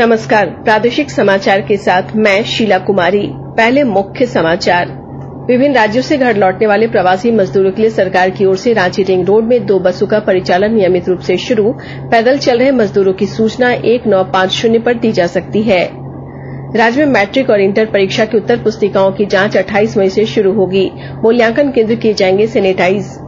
नमस्कार, प्रादेशिक समाचार के साथ मैं शीला कुमारी। पहले मुख्य समाचार। विभिन्न राज्यों से घर लौटने वाले प्रवासी मजदूरों के लिए सरकार की ओर से रांची रिंग रोड में 2 बसों का परिचालन नियमित रूप से शुरू। पैदल चल रहे मजदूरों की सूचना 1950 पर दी जा सकती है। राज्य में मैट्रिक और इंटर परीक्षा की उत्तर पुस्तिकाओं की जांच 28 मई से शुरू होगी। मूल्यांकन केंद्र किए जाएंगे सैनिटाइज।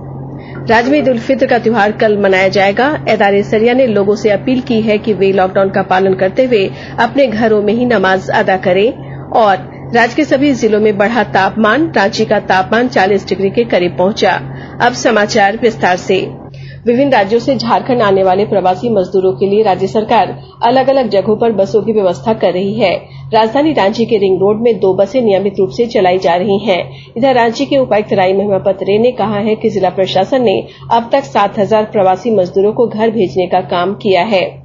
राज्य में ईद उल फित्र का त्योहार कल मनाया जाएगा। एदारे सरिया ने लोगों से अपील की है कि वे लॉकडाउन का पालन करते हुए अपने घरों में ही नमाज अदा करें। और राज्य के सभी जिलों में बढ़ा तापमान। रांची का तापमान 40 डिग्री के करीब पहुंचा। अब समाचार विस्तार से। विभिन्न राज्यों से झारखंड आने वाले प्रवासी मजदूरों के लिए राज्य सरकार अलग अलग जगहों पर बसों की व्यवस्था कर रही है। राजधानी रांची के रिंग रोड में 2 बसें नियमित रूप से चलाई जा रही हैं। इधर रांची के उपायुक्त राई महिमापत रे ने कहा है कि जिला प्रशासन ने अब तक 7,000 प्रवासी मजदूरों को घर भेजने का काम किया है।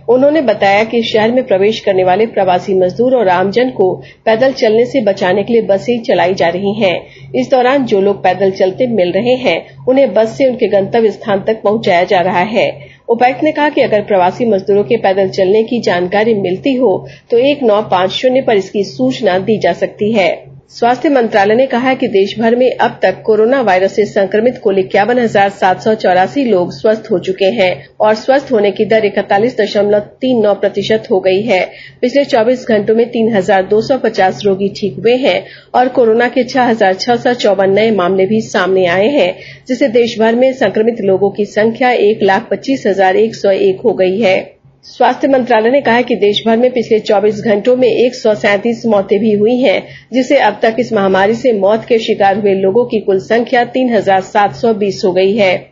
उन्होंने बताया कि शहर में प्रवेश करने वाले प्रवासी मजदूर और आमजन को पैदल चलने से बचाने के लिए बसें चलाई जा रही हैं। इस दौरान जो लोग पैदल चलते मिल रहे हैं, उन्हें बस से उनके गंतव्य स्थान तक पहुंचाया जा रहा है। उपायुक्त ने कहा कि अगर प्रवासी मजदूरों के पैदल चलने की जानकारी मिलती हो तो 1950 पर इसकी सूचना दी जा सकती है। स्वास्थ्य मंत्रालय ने कहा है कि देश भर में अब तक कोरोना वायरस से संक्रमित कुल 51,784 लोग स्वस्थ हो चुके हैं और स्वस्थ होने की दर 41.39% हो गई है। पिछले 24 घंटों में 3,250 रोगी ठीक हुए हैं और कोरोना के 6,654 नए मामले भी सामने आए हैं, जिससे देश भर में संक्रमित लोगों की संख्या 1,25,101 हो गई है। स्वास्थ्य मंत्रालय ने कहा है कि देश भर में पिछले 24 घंटों में 137 मौतें भी हुई हैं, जिससे अब तक इस महामारी से मौत के शिकार हुए लोगों की कुल संख्या 3,720 हो गई है।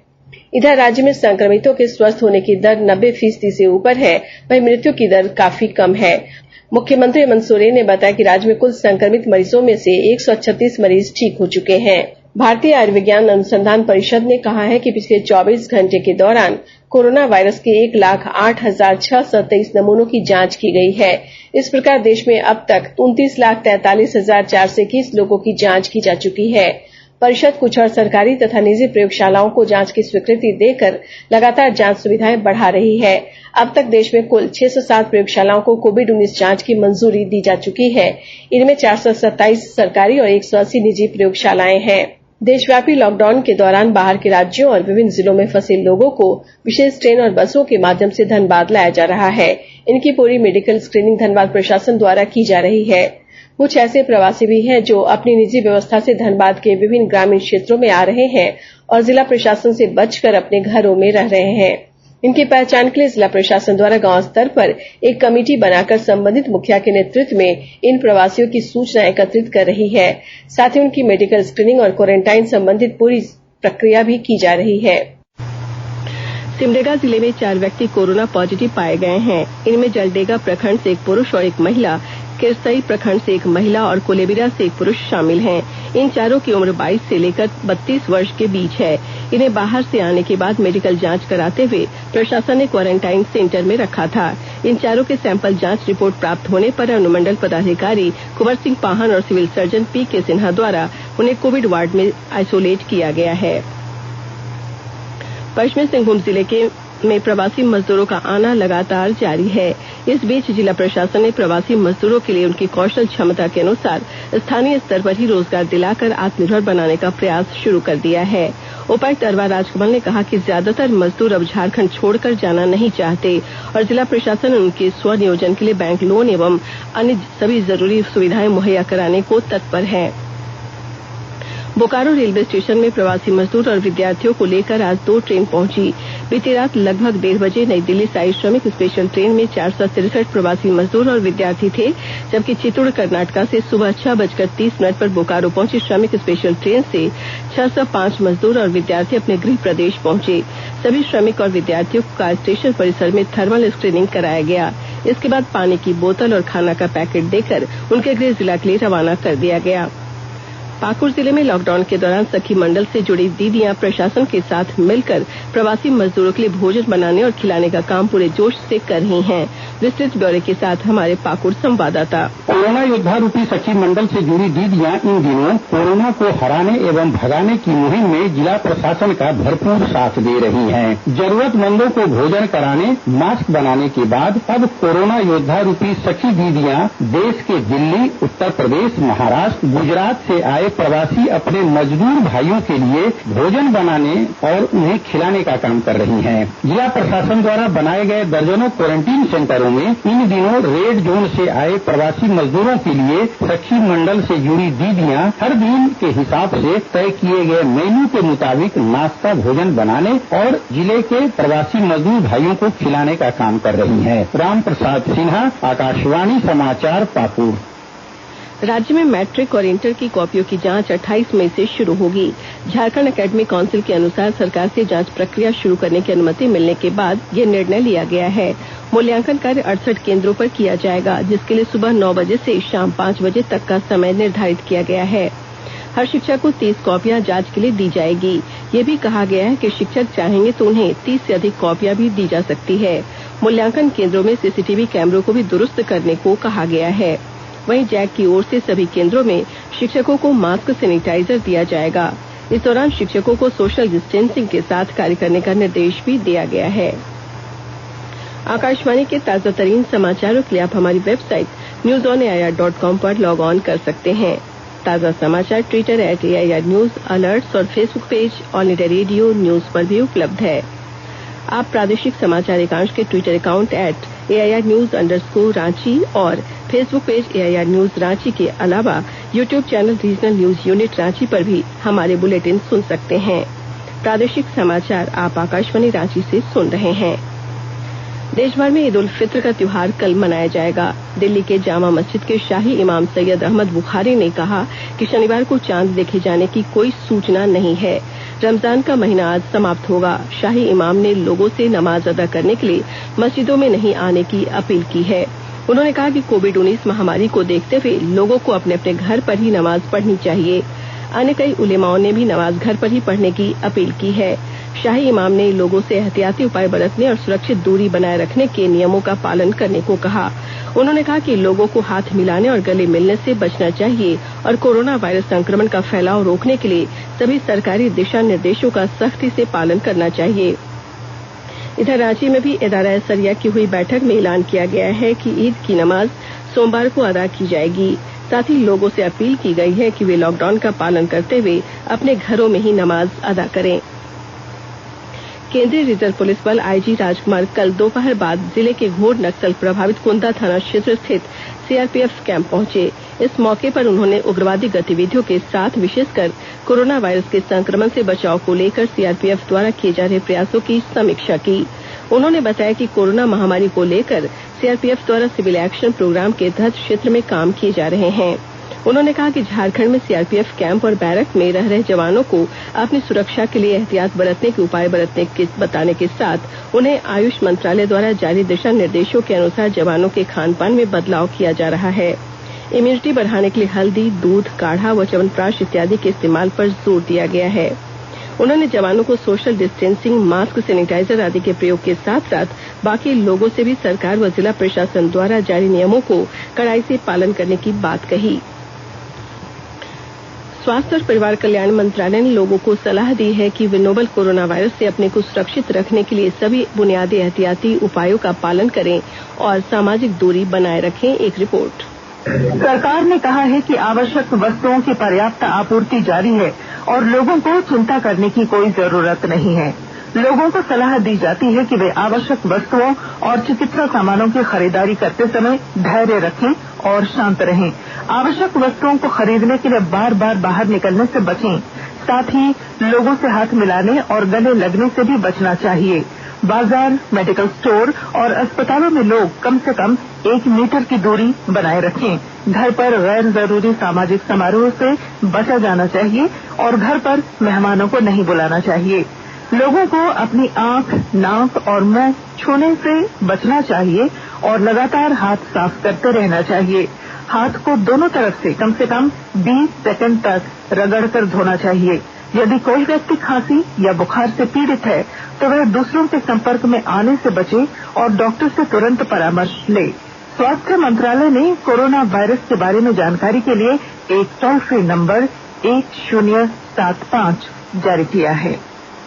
इधर राज्य में संक्रमितों के स्वस्थ होने की दर 90% से ऊपर है, वहीं मृत्यु की दर काफी कम है। मुख्यमंत्री हेमंत सोरेन ने बताया कि राज्य में कुल संक्रमित मरीजों में से 136 मरीज ठीक हो चुके हैं। भारतीय आयुर्विज्ञान अनुसंधान परिषद ने कहा है कि पिछले 24 घंटे के दौरान कोरोना वायरस के 1,08,623 नमूनों की जांच की गई है। इस प्रकार देश में अब तक 29,43,421 लोगों की जांच की जा चुकी है। परिषद कुछ और सरकारी तथा निजी प्रयोगशालाओं को जांच की स्वीकृति देकर लगातार जांच सुविधाएं बढ़ा रही है। अब तक देश में कुल 607 प्रयोगशालाओं को कोविड-19 जांच की मंजूरी दी जा चुकी है। इनमें 427 सरकारी और 180 निजी प्रयोगशालाएं हैं। देशव्यापी लॉकडाउन के दौरान बाहर के राज्यों और विभिन्न जिलों में फंसे लोगों को विशेष ट्रेन और बसों के माध्यम से धनबाद लाया जा रहा है। इनकी पूरी मेडिकल स्क्रीनिंग धनबाद प्रशासन द्वारा की जा रही है। कुछ ऐसे प्रवासी भी हैं जो अपनी निजी व्यवस्था से धनबाद के विभिन्न ग्रामीण क्षेत्रों में आ रहे हैं और जिला प्रशासन से बचकर अपने घरों में रह रहे हैं। इनकी पहचान के लिए जिला प्रशासन द्वारा गांव स्तर पर एक कमेटी बनाकर संबंधित मुखिया के नेतृत्व में इन प्रवासियों की सूचना एकत्रित कर रही है। साथ ही उनकी मेडिकल स्क्रीनिंग और क्वारंटाइन संबंधित पूरी प्रक्रिया भी की जा रही है। सिमडेगा जिले में 4 व्यक्ति कोरोना पॉजिटिव पाए गए हैं। इनमें जलडेगा प्रखंड से एक पुरुष और एक महिला, किरसई प्रखंड से एक महिला और कोलेबिरा से एक पुरुष शामिल हैं। इन चारों की उम्र 22 से लेकर 32 वर्ष के बीच है। इन्हें बाहर से आने के बाद मेडिकल जांच कराते हुए प्रशासन ने क्वारंटाइन सेंटर में रखा था। इन चारों के सैंपल जांच रिपोर्ट प्राप्त होने पर अनुमंडल पदाधिकारी कुंवर सिंह पाहन और सिविल सर्जन पीके सिन्हा द्वारा उन्हें कोविड वार्ड में आइसोलेट किया गया है। पश्चिमी सिंहभूम जिले में प्रवासी मजदूरों का आना लगातार जारी है। इस बीच जिला प्रशासन ने प्रवासी मजदूरों के लिए उनकी कौशल क्षमता के अनुसार स्थानीय स्तर पर ही रोजगार दिलाकर आत्मनिर्भर बनाने का प्रयास शुरू कर दिया है। उपायुक्त अरवा राजकमल ने कहा कि ज्यादातर मजदूर अब झारखंड छोड़कर जाना नहीं चाहते और जिला प्रशासन उनके स्वनियोजन के लिए बैंक लोन एवं अन्य सभी जरूरी सुविधाएं मुहैया कराने को तत्पर है। बोकारो रेलवे स्टेशन में प्रवासी मजदूर और विद्यार्थियों को लेकर आज 2 ट्रेन पहुंची। बीती रात लगभग 1:30 बजे नई दिल्ली से आई श्रमिक स्पेशल ट्रेन में 463 प्रवासी मजदूर और विद्यार्थी थे, जबकि चित्तूर कर्नाटका से सुबह 6:30 पर बोकारो पहुंची श्रमिक स्पेशल ट्रेन से 605 मजदूर और विद्यार्थी अपने गृह प्रदेश पहुंचे। सभी श्रमिक और विद्यार्थियों का स्टेशन परिसर में थर्मल स्क्रीनिंग कराया गया। इसके बाद पानी की बोतल और खाना का पैकेट देकर उनके गृह जिला के लिए रवाना कर दिया गया। पाकुड़ जिले में लॉकडाउन के दौरान सखी मंडल से जुड़ी दीदियां प्रशासन के साथ मिलकर प्रवासी मजदूरों के लिए भोजन बनाने और खिलाने का काम पूरे जोश से कर रही हैं। विस्तृत ब्यौरे के साथ हमारे पाकुड़ संवाददाता। कोरोना योद्धा रूपी सखी मंडल से जुड़ी दीदियां इन दिनों कोरोना को हराने एवं भगाने की मुहिम में जिला प्रशासन का भरपूर साथ दे रही हैं। जरूरतमंदों को भोजन कराने, मास्क बनाने के बाद अब कोरोना योद्धा रूपी सखी दीदियां देश के दिल्ली, उत्तर प्रदेश, महाराष्ट्र, गुजरात से आए प्रवासी अपने मजदूर भाइयों के लिए भोजन बनाने और उन्हें खिलाने का काम कर रही हैं। जिला प्रशासन द्वारा बनाए गए दर्जनों क्वारंटीन सेंटरों में इन दिनों रेड जोन से आए प्रवासी मजदूरों के लिए सखी मंडल से जुड़ी दीदियां हर दिन के हिसाब से तय किए गए मेन्यू के मुताबिक नाश्ता भोजन बनाने और जिले के प्रवासी मजदूर भाइयों को खिलाने का काम कर रही हैं। राम प्रसाद सिन्हा, आकाशवाणी समाचार, पाकुड़। राज्य में मैट्रिक और इंटर की कॉपियों की जांच 28 मई से शुरू होगी। झारखंड एकेडमिक काउंसिल के अनुसार सरकार से जांच प्रक्रिया शुरू करने की अनुमति मिलने के बाद यह निर्णय लिया गया है। मूल्यांकन कार्य 68 केंद्रों पर किया जाएगा, जिसके लिए सुबह 9 बजे से शाम 5 बजे तक का समय निर्धारित किया गया है। हर शिक्षक को 30 कॉपियां जांच के लिए दी जाएगी। ये भी कहा गया है कि शिक्षक चाहेंगे तो उन्हें 30 से अधिक कॉपियां भी दी जा सकती है। मूल्यांकन केंद्रों में सीसीटीवी कैमरों को भी दुरुस्त करने को कहा गया है। वहीं जैक की ओर से सभी केंद्रों में शिक्षकों को मास्क, सैनिटाइजर दिया जाएगा। इस दौरान शिक्षकों को सोशल डिस्टेंसिंग के साथ कार्य करने का निर्देश भी दिया गया है। आकाशवाणी के ताजा तरीन समाचारों के लिए आप हमारी वेबसाइट newsonair.com पर लॉग ऑन कर सकते हैं। ताजा समाचार ट्विटर @AIR न्यूज अलर्ट्स और Facebook page All India Radio news पर भी उपलब्ध है। आप प्रादेशिक समाचार एकांश के Twitter account @AIR news Ranchi और Facebook page AIR news Ranchi के अलावा YouTube channel regional news unit Ranchi पर भी हमारे बुलेटिन सुन सकते हैं। प्रादेशिक समाचार आप आकाशवाणी रांची से सुन रहे हैं। देश भर में ईद उल फित्र का त्योहार कल मनाया जाएगा। दिल्ली के जामा मस्जिद के शाही इमाम सैयद अहमद बुखारी ने कहा कि शनिवार को चांद देखे जाने की कोई सूचना नहीं है। रमजान का महीना आज समाप्त होगा। शाही इमाम ने लोगों से नमाज अदा करने के लिए मस्जिदों में नहीं आने की अपील की है। उन्होंने कहा कि कोविड-19 महामारी को देखते हुए लोगों को अपने अपने घर पर ही नमाज पढ़नी चाहिए। अन्य कई उलेमाओं ने भी नमाज घर पर ही पढ़ने की अपील की है। शाही इमाम ने लोगों से एहतियाती उपाय बरतने और सुरक्षित दूरी बनाए रखने के नियमों का पालन करने को कहा। उन्होंने कहा कि लोगों को हाथ मिलाने और गले मिलने से बचना चाहिए और कोरोना वायरस संक्रमण का फैलाव रोकने के लिए सभी सरकारी दिशा निर्देशों का सख्ती से पालन करना चाहिए। इधर रांची में भी इदारा सरिया की हुई बैठक में ऐलान किया गया है कि ईद की नमाज सोमवार को अदा की जाएगी। साथ ही लोगों से अपील की गई है कि वे लॉकडाउन का पालन करते हुए अपने घरों में ही नमाज अदा करें। केंद्रीय रिजर्व पुलिस बल आईजी राजकुमार कल दोपहर बाद जिले के घोर नक्सल प्रभावित कुंदा थाना क्षेत्र स्थित सीआरपीएफ कैंप पहुंचे। इस मौके पर उन्होंने उग्रवादी गतिविधियों के साथ विशेषकर कोरोना वायरस के संक्रमण से बचाव को लेकर सीआरपीएफ द्वारा किए जा रहे प्रयासों की समीक्षा की। उन्होंने बताया कि कोरोना महामारी को लेकर सीआरपीएफ द्वारा सिविल एक्शन प्रोग्राम के तहत क्षेत्र में काम किए जा रहे हैं। उन्होंने कहा कि झारखंड में सीआरपीएफ कैंप और बैरक में रह रहे जवानों को अपनी सुरक्षा के लिए एहतियात बरतने के उपाय बताने के साथ उन्हें आयुष मंत्रालय द्वारा जारी दिशा निर्देशों के अनुसार जवानों के खान पान में बदलाव किया जा रहा है। इम्यूनिटी बढ़ाने के लिए हल्दी, दूध, काढ़ा व च्यवनप्राश इत्यादि के इस्तेमाल पर जोर दिया गया है। उन्होंने जवानों को सोशल डिस्टेंसिंग, मास्क, सैनिटाइजर आदि के प्रयोग के साथ साथ बाकी लोगों से भी सरकार व जिला प्रशासन द्वारा जारी नियमों को कड़ाई से पालन करने की बात कही। स्वास्थ्य और परिवार कल्याण मंत्रालय ने लोगों को सलाह दी है कि वे नोवल कोरोना वायरस से अपने को सुरक्षित रखने के लिए सभी बुनियादी एहतियाती उपायों का पालन करें और सामाजिक दूरी बनाए रखें। एक रिपोर्ट। सरकार ने कहा है कि आवश्यक वस्तुओं की पर्याप्त आपूर्ति जारी है और लोगों को चिंता करने की कोई जरूरत नहीं है। लोगों को सलाह दी जाती है कि वे आवश्यक वस्तुओं और चिकित्सा सामानों की खरीदारी करते समय धैर्य रखें और शांत रहें। आवश्यक वस्तुओं को खरीदने के लिए बार बार बाहर निकलने से बचें। साथ ही लोगों से हाथ मिलाने और गले लगने से भी बचना चाहिए। बाजार, मेडिकल स्टोर और अस्पतालों में लोग कम से कम 1 मीटर की दूरी बनाए रखें। घर पर गैर जरूरी सामाजिक समारोह से बचा जाना चाहिए और घर पर मेहमानों को नहीं बुलाना चाहिए। लोगों को अपनी आंख, नाक और मुंह छूने से बचना चाहिए और लगातार हाथ साफ करते रहना चाहिए। हाथ को दोनों तरफ से कम 20 सेकंड तक रगड़कर धोना चाहिए। यदि कोई व्यक्ति खांसी या बुखार से पीड़ित है तो वह दूसरों के संपर्क में आने से बचे और डॉक्टर से तुरंत परामर्श ले। स्वास्थ्य मंत्रालय ने कोरोना वायरस के बारे में जानकारी के लिए एक टोल फ्री नंबर 1075 जारी किया है।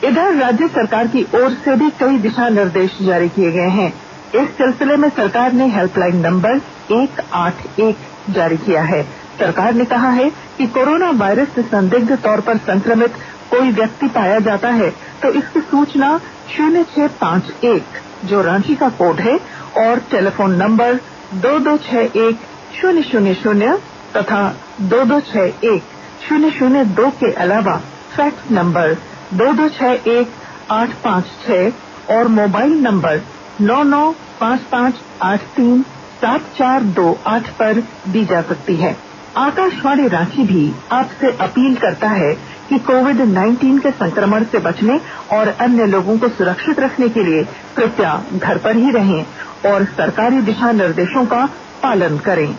इधर राज्य सरकार की ओर से भी कई दिशा निर्देश जारी किए गए हैं। इस सिलसिले में सरकार ने हेल्पलाइन नंबर 181 जारी किया है। सरकार ने कहा है कि कोरोना वायरस से संदिग्ध तौर पर संक्रमित कोई व्यक्ति पाया जाता है तो इसकी सूचना 0651 जो रांची का कोड है और टेलीफोन नंबर 2261-000 तथा 2261-002 के अलावा फैक्स नंबर 2261-856 और मोबाइल नंबर 9955837428 पर दी जा सकती है। आकाशवाणी रांची भी आपसे अपील करता है कि कोविड-19 के संक्रमण से बचने और अन्य लोगों को सुरक्षित रखने के लिए कृपया घर पर ही रहें और सरकारी दिशा निर्देशों का पालन करें।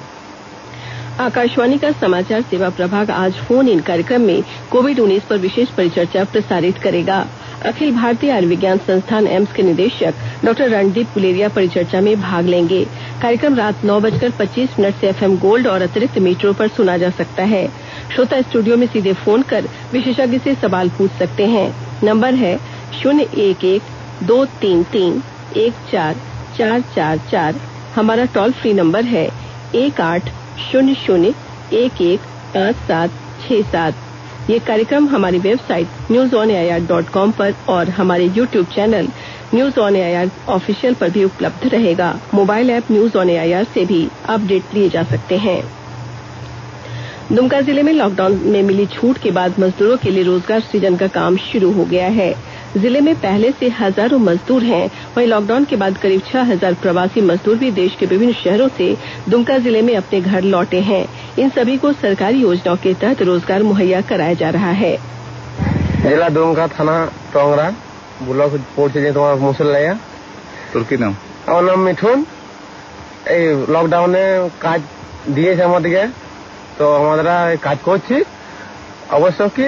आकाशवाणी का समाचार सेवा प्रभाग आज फोन इन कार्यक्रम में कोविड-19 पर विशेष परिचर्चा प्रसारित करेगा। अखिल भारतीय आयुर्विज्ञान संस्थान एम्स के निदेशक डॉक्टर रणदीप गुलेरिया परिचर्चा में भाग लेंगे। कार्यक्रम रात 9:25 से एफएम गोल्ड और अतिरिक्त मीटरों पर सुना जा सकता है। श्रोता स्टूडियो में सीधे फोन कर विशेषज्ञ से सवाल पूछ सकते हैं। नंबर है 011-233-14444। हमारा टोल फ्री नंबर है 1800-115767। ये कार्यक्रम हमारी वेबसाइट newsonair.com पर और हमारे YouTube channel news on AIR official पर भी उपलब्ध रहेगा। Mobile app news on AIR से भी अपडेट लिए जा सकते हैं। दुमका जिले में लॉकडाउन में मिली छूट के बाद मजदूरों के लिए रोजगार सृजन का काम शुरू हो गया है। जिले में पहले से हजारों मजदूर हैं। वहीं लॉकडाउन के बाद करीब 6000 प्रवासी मजदूर भी देश के विभिन्न शहरों से दुमका जिले में अपने घर लौटे हैं। इन सभी को सरकारी योजनाओं के तहत रोजगार मुहैया कराया जा रहा है। जिला दुमका थाना टोंगरा ब्लॉक পড়ছে যে তোমার মুসল্লাইয়া তোর কি নাম? আমার নাম মিঠুন। এই লকডাউনে কাজ দিয়েছে আমাদেরকে তো আমরা কাজ করছি। অবশ্য কি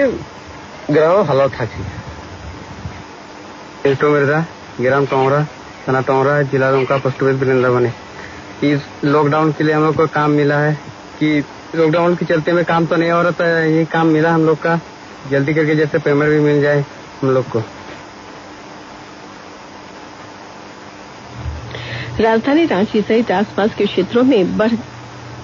গ্রামে ভালো থাকি। तो मेरा ग्राम टोंगरा थाना टोंगरा जिला दुमका पोस्ट ऑफिस वृंदावन। इस लॉकडाउन के लिए हम लोग को काम मिला है कि लॉकडाउन के चलते में काम तो नहीं हो रहा था। ये काम मिला हम लोग का जल्दी करके जैसे पेमेंट भी मिल जाए हम लोग को। राजधानी रांची सहित आसपास के क्षेत्रों में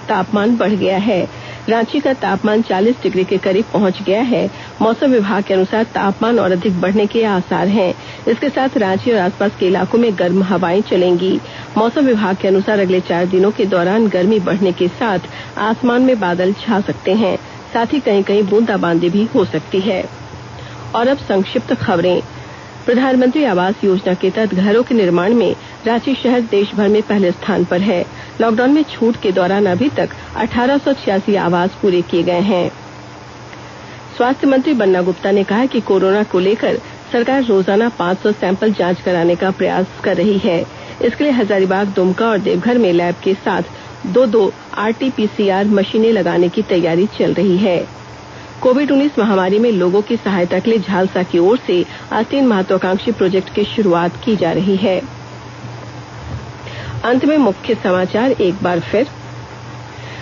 तापमान बढ़ गया है। रांची का तापमान 40 डिग्री के करीब पहुंच गया है। मौसम विभाग के अनुसार तापमान और अधिक बढ़ने के आसार हैं। इसके साथ रांची और आसपास के इलाकों में गर्म हवाएं चलेंगी। मौसम विभाग के अनुसार अगले 4 दिनों के दौरान गर्मी बढ़ने के साथ आसमान में बादल छा सकते हैं। साथ ही कहीं कहीं बूंदाबांदी भी हो सकती है। और अब संक्षिप्त खबरें। प्रधानमंत्री आवास योजना के तहत घरों के निर्माण में रांची शहर देश भर में पहले स्थान पर है। लॉकडाउन में छूट के दौरान अभी तक 1886 आवास पूरे किए गए हैं। स्वास्थ्य मंत्री बन्ना गुप्ता ने कहा है कि कोरोना को लेकर सरकार रोजाना 500 सैंपल जांच कराने का प्रयास कर रही है। इसके लिए हजारीबाग, दुमका और देवघर में लैब के साथ 2 आरटीपीसीआर मशीनें लगाने की तैयारी चल रही है। कोविड-19 महामारी में लोगों की सहायता के लिए झालसा की ओर से आज 3 महत्वाकांक्षी प्रोजेक्ट की शुरुआत की जा रही है। अंत में मुख्य समाचार एक बार फिर।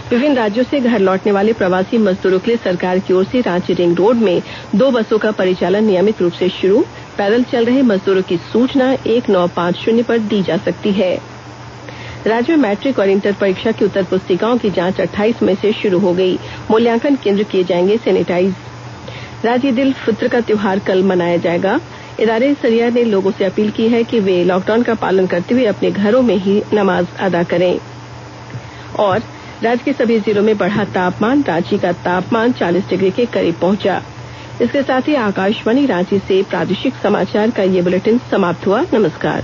विभिन्न राज्यों से घर लौटने वाले प्रवासी मजदूरों के लिए सरकार की ओर से रांची रिंग रोड में 2 बसों का परिचालन नियमित रूप से शुरू। पैदल चल रहे मजदूरों की सूचना 1950 पर दी जा सकती है। राज्य में मैट्रिक और इंटर परीक्षा की उत्तर पुस्तिकाओं की जांच 28 मई से शुरू हो गई। मूल्यांकन केंद्र किए जाएंगे सैनिटाइज। राज्य ईद उल फित्र का त्योहार कल मनाया जाएगा। इदारे सरिया ने लोगों से अपील की है कि वे लॉकडाउन का पालन करते हुए अपने घरों में ही नमाज अदा करें। और राज्य के सभी जिलों में बढ़ा तापमान। रांची का तापमान 40 डिग्री के करीब पहुंचा। इसके साथ ही आकाशवाणी रांची से प्रादेशिक समाचार का ये बुलेटिन समाप्त हुआ। नमस्कार।